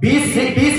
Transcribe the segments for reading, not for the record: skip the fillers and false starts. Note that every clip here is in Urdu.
20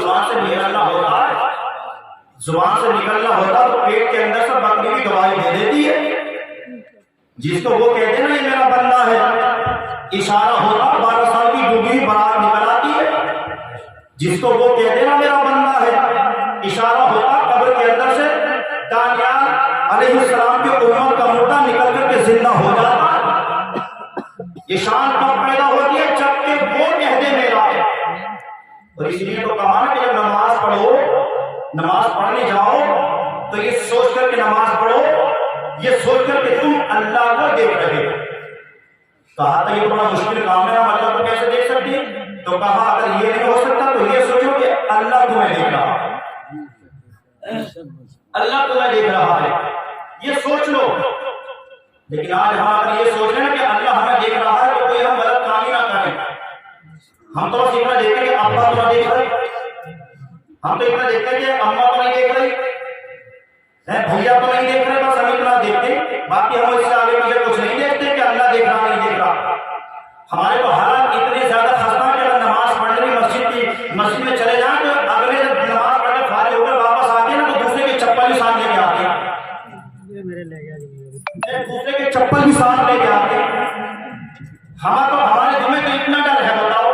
زبان سے نکلنا ہوتا ہے، زبان سے نکلنا ہوتا تو پیٹ کے اندر سے بکری کی گواہی دے دیتی ہے. جس کو وہ کہتے ہیں نا یہ میرا بندہ ہے، اشارہ ہوتا 12 سال کی ڈوبی برات نکل آتی ہے. جس کو وہ کہتے ہیں نا میرا بندہ ہے، اشارہ ہوتا قبر کے اندر سے دانیال علیہ السلام کی امت کا مردہ نکل کر کے زندہ ہو جاتا. یہ شان کب پیدا ہوتی ہے؟ جب کہ وہ کہہ دے میرا ہے. اور اس لیے تو کہا کہ جب نماز پڑھو، نماز پڑھنے جاؤ تو یہ سوچ کر کے نماز پڑھو، یہ سوچ کر کہ تم اللہ کو دیکھ رہے ہو. کہا تھا یہ بڑا مشکل کام ہے، ہم اللہ کو کیسے دیکھ سکتے ہیں؟ تو کہا اگر یہ نہیں ہو سکتا تو یہ سوچو کہ اللہ تمہیں دیکھ رہا ہے، اللہ تمہیں دیکھ رہا ہے، یہ سوچ لو. لیکن آج ہم اگر یہ سوچ رہے ہیں کہ اللہ ہمیں دیکھ رہا ہے تو کوئی ہم غلط کام ہی نہ کریں. ہم تو بس اتنا دیکھیں کہ ابا تو نہ دیکھ رہے، ہم تو اتنا دیکھتے ہیں کہ اماں تو نہیں دیکھ رہی، بھیا تو نہیں دیکھ رہے، بس ہم اتنا دیکھتے. باقی ہم اس سے آگے پیچھے کچھ نہیں دیکھتے کہ اللہ دیکھ رہا نہیں دیکھ رہا. ہمارے تو حالات اتنے زیادہ خستہ کہ اگر نماز پڑھنے مسجد میں چلے جائیں تو اگلے جب نماز پڑھ کے فارغ ہو کر واپس آتے ہیں نا تو دوسرے کے چپل بھی ساتھ لے کے آتے ہیں، دوسرے کے چپل بھی ساتھ لے کے آتے ہیں. ہمارے دل میں تو اتنا ڈر ہے، بتاؤ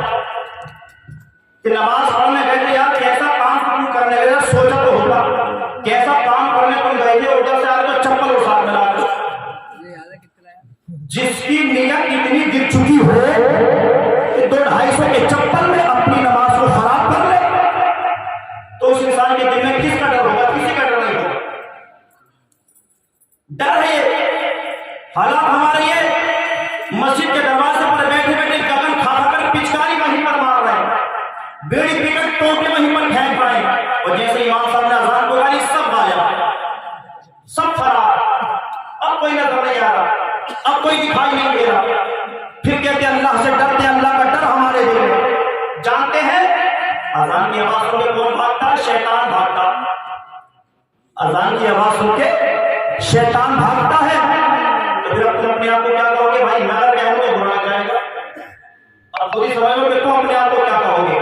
کہ نماز پڑھنے گئے تھے یار کیسا کام تم کرنے گئے، سوچا تو ہوگا کیسا کام کرنے تم گئے تھے، ادھر سے آ کر چپل اور ساتھ ملا دو. جس کی نیت اتنی گر چکی ہو کہ 200-250 کے چپل میں اپنی نماز کو خراب کر لے تو اس انسان کے دل میں کس کا ڈر ہوگا؟ کسی کا ڈر نہیں ہوگا. ڈر ہے. حالات ہمارے یہ مسجد کے دروازے پر بیٹھے بیٹھے گگن کھا کر پچکاری وہیں پر مار رہے ہیں، بیڑی پکٹ ٹوٹے وہیں پر پھینک رہے ہیں، اور جیسے امام صاحب نے اذان کو گالی سب غائب، سب فرار. اب کوئی نظر نہیں آ رہا، اب کوئی دکھائی نہیں دے رہا. پھر کہتے ہیں اللہ سے ڈرتے ہیں، اللہ کا ڈر ہمارے دل میں. جانتے ہیں اذان کی آواز سن کے کون بھاگتا ہے؟ شیطان بھاگتا. اذان کی آواز سن کے شیطان بھاگتا ہے. تو پھر اپنے آپ کو کیا کہو گے؟ بھائی میں اگر کہوں گے برا جائے گا. اب خود ہی سمجھ لو کہ تم اپنے آپ کو کیا کہو گے.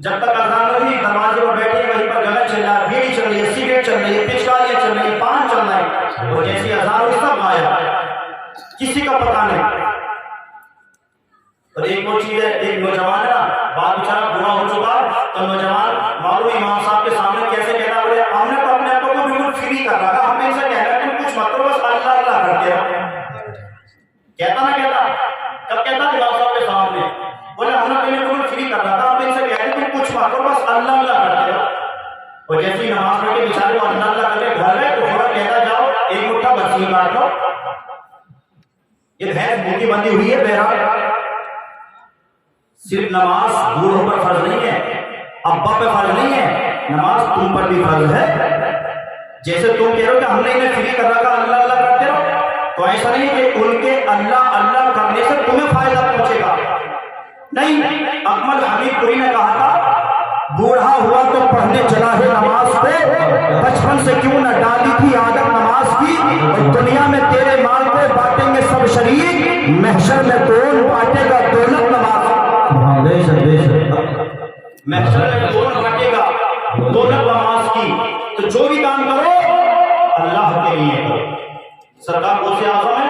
جب تک اذان رہی دروازے پر بیٹھے وہیں پر گگن چل رہا ہے، بیڑی چل رہی ہے، سگریٹ چل رہی ہے، پچکاریاں چل رہی ہے، پان چل رہا ہے، اور جیسی اذان ہوئی سب غائب، کسی کا پتہ نہیں. اور ایک اور چیز ہے، ایک نوجوان ہے نا، بات بیچارہ برا ہو چکا تو نوجوان معلوم امام صاحب کے سامنے کیسے کہتا بولے ہم نے تو اپنے آپ کو بالکل فری کر رکھا، ہم نے ان سے کہنا کہ کچھ مت کرو بس اللہ اللہ کرتے رہو. کہتا نہ کہتا؟ کب کہتا امام صاحب کے سامنے؟ بولے ہم نے تو بالکل فری کر رکھا، ہم نے ان سے کہتے تم کچھ مت کرو بس اللہ اللہ کرتے رہو. اور جیسے ہی نماز پڑھ کے بیچارے کو اللہ اللہ کر کے گھر گئے تو تھوڑا کہتا جاؤ ایک مٹھا برسی کاٹ لو. یہ بھینس بھوکی بندی ہوئی ہے. بہرحال صرف نماز بوڑھوں پر فرض نہیں ہے، ابا پہ فرض نہیں ہے، نماز تم پر بھی فرض ہے. جیسے تم کہہ رہے ہو کہ ہم نے انہیں فری کر رکھا اللہ اللہ کرتے رہو، تو ایسا نہیں کہ ان کے اللہ اللہ کرنے سے تمہیں فائدہ پہنچے گا. نہیں. اکمل حمید پوری نے کہا تھا بوڑھا ہوا تو پڑھنے چلا ہے نماز پہ، بچپن سے کیوں نہ ڈالی تھی عادت نماز کی، اور دنیا میں تیرے مال کو بانٹیں گے سب شریک، محشر میں کون بانٹے گا دولت نماز. محشر میں کون بانٹے گا دولت نماز کی. تو جو بھی کام کرو اللہ کے لیے کرو. سرکار غوث اعظم ہے،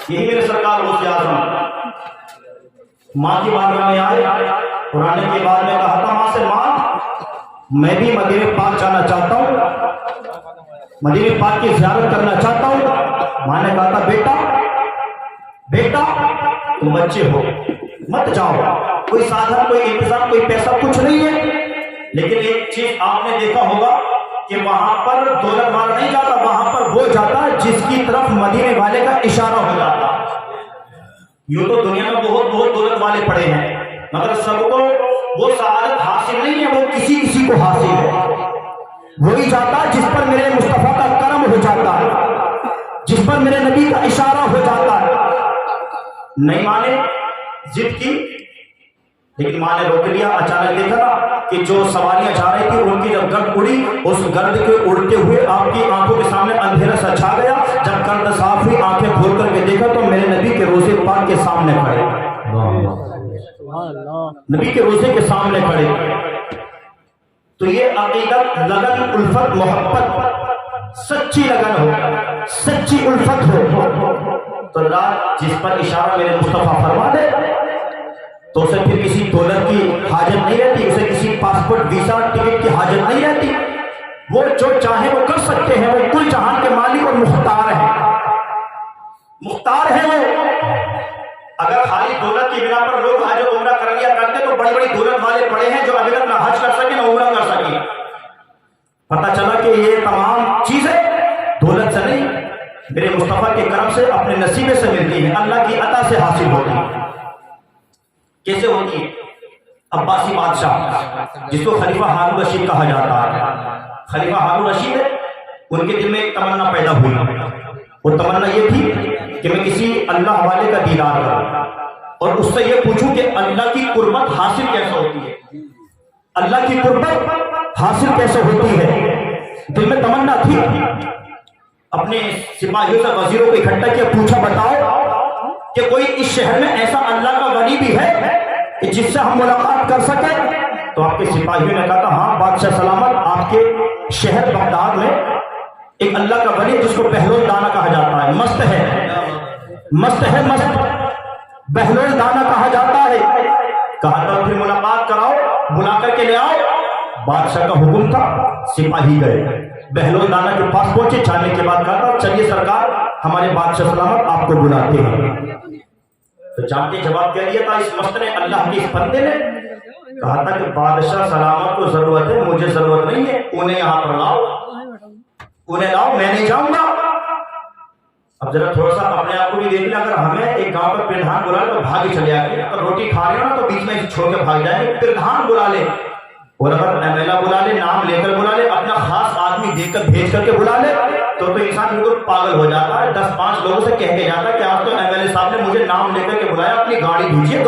یہی میرے سرکار غوث اعظم ماں کی بارگاہ میں آئے، قرآن کے بعد میں کہا تھا ماں سے ماں میں بھی مدینہ پاک جانا چاہتا ہوں، مدینہ پاک کی زیارت کرنا چاہتا ہوں. ماں نے کہا تھا بیٹا تم بچے ہو مت جاؤ، کوئی سادھن کوئی انتظام کوئی پیسہ کچھ نہیں ہے. لیکن ایک چیز آپ نے دیکھا ہوگا کہ وہاں پر دولت والا نہیں جاتا، وہاں پر وہ جاتا جس کی طرف مدینے والے کا اشارہ ہو جاتا. یوں تو دنیا میں بہت دولت والے پڑے ہیں، مگر سب کو وہ سعادت حاصل نہیں ہے، وہ کسی کو حاصل ہے. وہی جاتا جس پر میرے مصطفیٰ کا کرم ہو جاتا ہے، جس پر میرے نبی کا اشارہ ہو جاتا ہے. نہیں مانے، ضد کی، لیکن ماں نے روک لیا. اچانک دیکھا نا کہ جو سواریاں جا رہی تھی ان کی جب گرد اڑی، اس گرد کے اڑتے ہوئے آپ کی آنکھوں کے سامنے اندھیرا سا چھا گیا. جب گرد صاف ہوئی آنکھیں کھول کر کے دیکھا تو میرے نبی کے روزے پاک کے سامنے کھڑے، نبی کے روزے کے سامنے کھڑے. تو یہ عقیدت لگن الفت محبت سچی لگن ہو سچی الفت ہو تو اللہ جس پر اشارہ میرے مصطفیٰ فرما دے تو اسے پھر کسی دولت کی حاجت نہیں رہتی اسے کسی پاسپورٹ ویزا ٹکٹ کی حاجت نہیں رہتی وہ جو چاہے وہ کر سکتے ہیں وہ کل جہان کے مالک اور مختار ہیں وہ اگر خالی دولت کی بنا پر لوگ حج اور عمرہ کر لیا کرتے تو بڑی بڑی دولت والے پڑے ہیں جو ابھی تک نہ حج کر سکے نہ عمرہ کر سکے پتہ چلا کہ یہ تمام چیزیں دولت سے نہیں میرے مصطفیٰ کے کرم سے اپنے نصیبے سے ملتی ہیں اللہ کی عطا سے حاصل ہوتی ہیں کیسے ہوتی ہے عباسی بادشاہ جس کو خلیفہ ہارون رشید کہا جاتا ہے خلیفہ ہارون رشید ہے ان کے دل میں ایک تمنا پیدا ہوئی وہ تمنا یہ تھی کہ میں کسی اللہ والے کا دیدار کروں اور اس سے یہ پوچھوں کہ اللہ کی قربت حاصل کیسے ہوتی ہے اللہ کی قربت حاصل کیسے ہوتی ہے دل میں تمنا تھی اپنے سپاہیوں سے وزیروں کو اکٹھا کیا پوچھا بتاؤ کہ کوئی اس شہر میں ایسا اللہ کا ولی بھی ہے کہ جس سے ہم ملاقات کر سکیں تو آپ کے سپاہیوں نے کہا کہ ہاں بادشاہ سلامت آپ کے شہر بغداد میں ایک اللہ کا ولی جس کو بہلول دانا کہا جاتا ہے مست بہلول دانا کہا جاتا ہے کہا تھا پھر ملاقات کراؤ بلا کر کے لے آؤ بادشاہ کا حکم تھا سپاہی گئے بہلول دانا کے پاس پہنچے جانے کے بعد کہا تھا چلیے سرکار ہمارے بادشاہ سلامت آپ کو بلاتے ہیں تو جانتے جواب کیا دیا تھا اس مست نے اللہ کے اس بندے نے کہا تھا کہ بادشاہ سلامت کو ضرورت ہے مجھے ضرورت نہیں ہے انہیں یہاں پر لاؤ میں نہیں جاؤں گا اب ذرا تھوڑا سا اپنے آپ کو بھی دیکھ لیں اگر ہمیں ایک گاؤں پر پردھان بلا لے تو بھاگ چلے آئے اگر روٹی کھا رہے ہو نا تو بیچ میں چھوڑ کے بھاگ جائیں پردھان بلا لے اور اگر ایم ایل اے بلا لے نام لے کر بلا لے اپنا خاص آدمی دیکھ کر بھیج کر کے بلا لے تو انسان بالکل پاگل ہو جاتا ہے 10-5 لوگوں سے کہہ کے جاتا ہے کہ آج تو ایم ایل اے صاحب نے مجھے نام لے کر کے بلایا اپنی گاڑی بھیجیے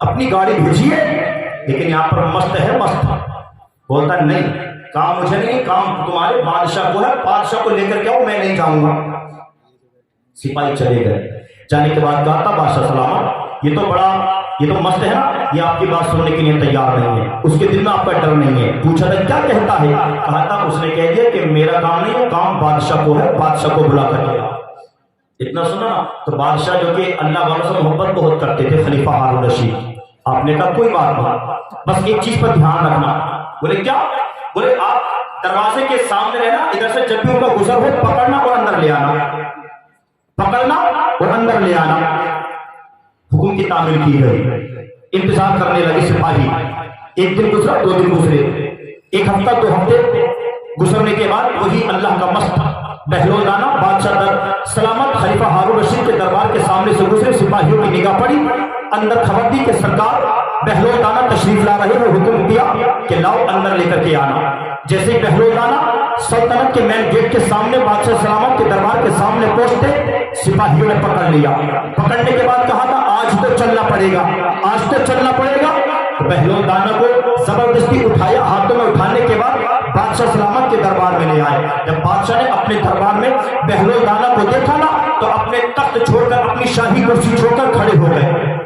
اپنی گاڑی بھیجیے لیکن یہاں پر مست بولتا نہیں کام مجھے نہیں کام تمہارے بادشاہ کو ہے بادشاہ کو لے کر کے آؤ میں نہیں جاؤں گا سپاہی چلے گئے جانے کے بعد کہا تھا بادشاہ سلامت یہ تو مست ہے نا یہ آپ کی بات سننے کے لیے تیار نہیں ہے اس کے دل میں آپ کا ڈر نہیں ہے پوچھا تھا کیا کہتا ہے کہا تھا اس نے کہہ دیا کہ میرا کام نہیں ہے کام بادشاہ کو ہے بادشاہ کو بلا کر کے اتنا سنا نا تو بادشاہ جو کہ اللہ والوں سے محبت بہت کرتے تھے خلیفہ ہارون رشید آپ نے کہا کوئی بات نہیں بس ایک چیز پر دھیان رکھنا بولے کیا بولے آپ دروازے کے سامنے رہنا ادھر سے جب بھی ان کا گزر ہو پکڑنا اور اندر لے آنا حکم کی تعمیل کی گئی انتظار کرنے لگے سپاہی ایک دن گزرا 2 دن گزرے ایک ہفتہ 2 ہفتے گزرنے کے بعد وہی اللہ کا مست بہلول دانا بادشاہ در سلامت خلیفہ ہارون رشید کے دربار کے سامنے سے گزرے سپاہیوں کی نگاہ پڑی اندر خبر دی کہ سرکار بہلول دانا تشریف لا رہے ہیں حکم دیا کہ لاؤ اندر لے کر کے آنا جیسے ہی بہلول دانا سلطنت کے مین گیٹ کے سامنے بادشاہ سلامت کے دربار کے سامنے پہنچتے سپاہیوں نے پکڑ لیا پکڑنے کے بعد کہا تھا آج تو چلنا پڑے گا تو بہلول دانا کو زبردستی اٹھایا ہاتھوں میں اٹھانے کے بعد بادشاہ سلامت کے دربار میں لے آئے جب بادشاہ نے اپنے دربار میں بہلول دانا کو دیکھا نا تو اپنے تخت چھوڑ کر اپنی شاہی کرسی چھوڑ کر کھڑے ہو گئے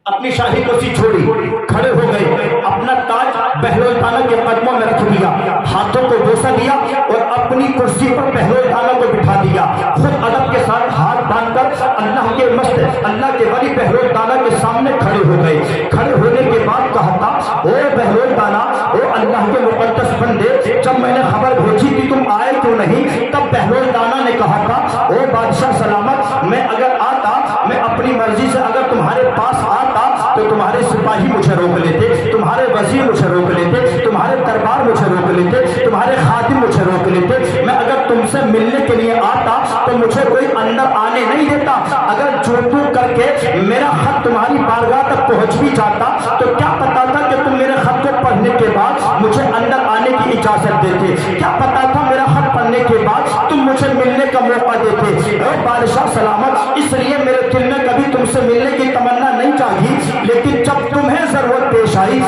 اپنی شاہی کرسی چھوڑی کھڑے ہو گئے اپنا تاج بہلول دانا کے قدموں میں رکھ دیا ہاتھوں کو بوسہ دیا اور اپنی کرسی پر بہلول دانا کو بٹھا دیا خود ادب کے ساتھ ہاتھ باندھ کر اللہ کے مست اللہ کے ولی بہلول دانا کے سامنے کھڑے ہو گئے کھڑے ہونے کے بعد کہا تھا او بہلول دانا او اللہ کے مقدس بندے جب میں نے خبر بھیجی کہ تم آئے کیوں نہیں تب بہلول دانا نے کہا تھا او بادشاہ سلامت میں اگر آتا میں اپنی مرضی سے اگر تمہارے پاس آتا تو تمہارے سپاہی مجھے روک لیتے تمہارے وزیر مجھے روک لیتے تمہارے دربار مجھے روک لیتے تمہارے خادم مجھے روک لیتے میں اگر تم سے ملنے کے لیے آتا تو مجھے کوئی اندر آنے نہیں دیتا اگر چوٹو کر کے میرا خط تمہاری بارگاہ تک پہنچ بھی جاتا تو کیا پتا تھا کہ تم میرے خط کو پڑھنے کے بعد مجھے اندر آنے کی اجازت دیتے کیا پتا تھا میرا خط پڑھنے کے بعد تم مجھے ملنے کا موقع دیتے اے بادشاہ سلامت اس لیے میرے دل میں کبھی تم سے ملنے کی تمنا نہیں چاہیے لیکن جب تمہیں ضرورت پیش آئی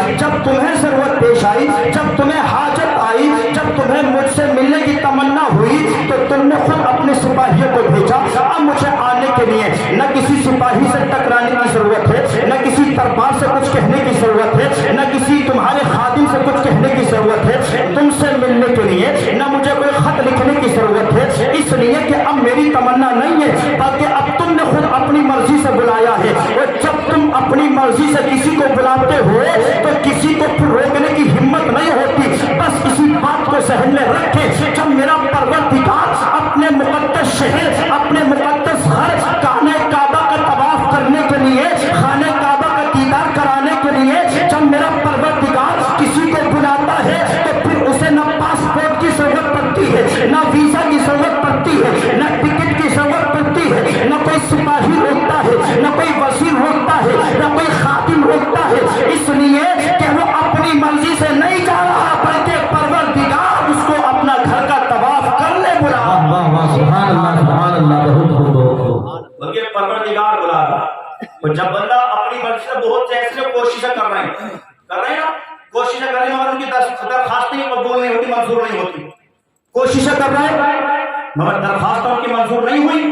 جب تمہیں حاجت آئی جب تمہیں مجھ سے ملنے کی تمنا ہوئی تو تم نے خود اپنے سپاہیوں کو بھیجا اب مجھے آنے کے لیے نہ کسی سپاہی سے ٹکرانے کی ضرورت ہے نہ کسی دربار سے کچھ کہنے کی ضرورت ہے نہ کسی تمہارے خادم سے کچھ کہنے کی ضرورت ہے تم سے ملنے کے لیے، نہ مجھے کوئی خط لکھنے کی ضرورت ہے، اس لیے کہ اب میری تمنا نہیں ہے، بلکہ اب تم نے خود اپنی مرضی سے بلایا ہے، اور جب تم اپنی مرضی سے کسی کو بلاتے ہو تو کسی کو پھر روکنے کی ہمت نہیں ہوتی۔ بس اسی بات کو ذہن میں رکھے، جب میرا پروردگار اپنے مقدس شہر، اپنے مقدس گھر خانہ کعبہ کا طواف کرنے کے لیے، خانہ کعبہ کا دیدار کرانے کے لیے جب میرا پروردگار کسی کو بلاتا ہے تو پھر اسے نہ پاسپورٹ کی ضرورت پڑتی ہے، نہ ویزا کی ضرورت پڑتی ہے، نہ ٹکٹ کی ضرورت پڑتی ہے، نہ کوئی سپاہی روکتا ہے، نہ کوئی وزیر روکتا ہے، نہ کوئی خادم روکتا ہے، اس لیے کہ وہ اپنی مرضی سے نہیں جا رہا بلکہ پروردگار اس کو اپنا گھر کا طواف کرنے بلا رہا۔ واہ واہ سبحان اللہ بہت خوب بہت خوب۔ بلکہ پروردگار بلا رہا۔ اور جب بندہ اپنی مرضی سے بہت سے ایسے کوششیں کر رہے ہیں نا، کوششیں کر رہے ہیں مگر ان کی درخواستیں قبول نہیں ہوتی، منظور نہیں ہوتی، کوششیں کر رہے ہیں مگر درخواستوں کی منظور نہیں ہوئی،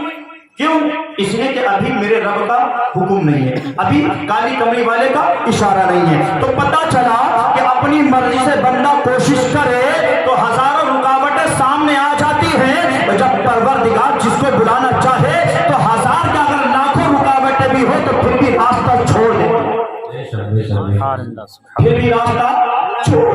کیوں؟ اس لیے کہ ابھی میرے رب کا حکم نہیں ہے، ابھی کالی کمری والے کا اشارہ نہیں ہے۔ تو پتہ چلا کہ اپنی مرضی سے بندہ کوشش کرے تو ہزاروں رکاوٹیں سامنے آ جاتی ہیں، اور جب پروردگار جس کو بلانا چاہے تو ہزار کا اگر لاکھوں رکاوٹیں بھی ہو تو پھر بھی راستہ چھوڑ دے، پھر بھی راستہ چھوڑ